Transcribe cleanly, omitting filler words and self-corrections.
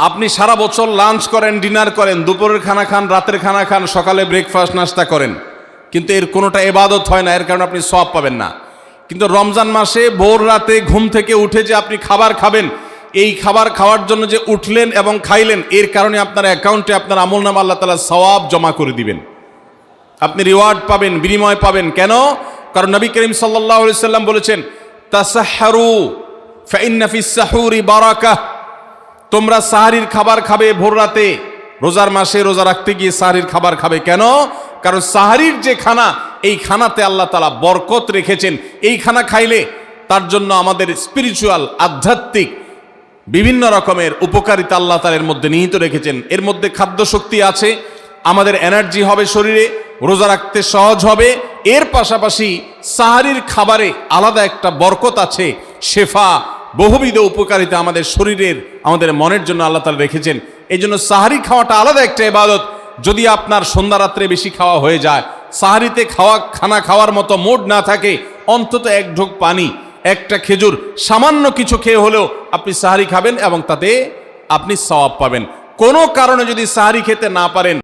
আপনি সারা বছর লাঞ্চ করেন, ডিনার করেন, দুপুরের খানা খান, রাতের খানা খান, সকালে ব্রেকফাস্ট নাস্তা করেন, কিন্তু এর কোনোটা ইবাদত হয় না, এর কারণে আপনি সওয়াব পাবেন না। কিন্তু রমজান মাসে ভোর রাতে ঘুম থেকে উঠে যে আপনি খাবার খাবেন, এই খাবার খাওয়ার জন্য যে উঠলেন এবং খাইলেন, এর কারণে আপনার অ্যাকাউন্টে আপনার আমলনামা আল্লাহ তাআলা সওয়াব জমা করে দিবেন, আপনি রিওয়ার্ড পাবেন, বিনিময় পাবেন। কেন? কারণ নবী করিম সাল্লাল্লাহু আলাইহি সাল্লাম বলেছেন, তাসাহহারু ফাইন্না ফিস সাহুরি বারাকাহ। তোমরা সাহারির খাবার খাবে ভোর রাতে, রোজার মাসে রোজা রাখতে গিয়ে সাহারির খাবার খাবে। কেন? কারণ সাহারির যে খানা, এই খানাতে আল্লাহ তাআলা বরকত রেখেছেন। এই খানা খাইলে তার জন্য আমাদের স্পিরিচুয়াল, আধ্যাত্মিক বিভিন্ন রকমের উপকারিতা আল্লাহ তাআলা এর মধ্যে নিহিত রেখেছেন। এর মধ্যে খাদ্য শক্তি আছে, আমাদের এনার্জি হবে শরীরে, রোজা রাখতে সহজ হবে। এর পাশাপাশি সাহারির খাবারে আলাদা একটা বরকত আছে, শেফা, বহুবিধ উপকারিতা আমাদের শরীরের, আমাদের মনের জন্য আল্লাহ তাআলা রেখেছেন। এই জন্য সাহারি খাওয়াটা আলাদা একটা ইবাদত। যদি আপনার সন্ধ্যা রাত্রে বেশি খাওয়া হয়ে যায়, সাহারিতে খানা খাওয়ার মতো মুড না থাকে, অন্তত এক ঢোক পানি, একটা খেজুর, সামান্য কিছু খেয়ে হলেও আপনি সাহারি খাবেন এবং তাতে আপনি সওয়াব পাবেন। কোনো কারণে যদি সাহারি খেতে না পারেন,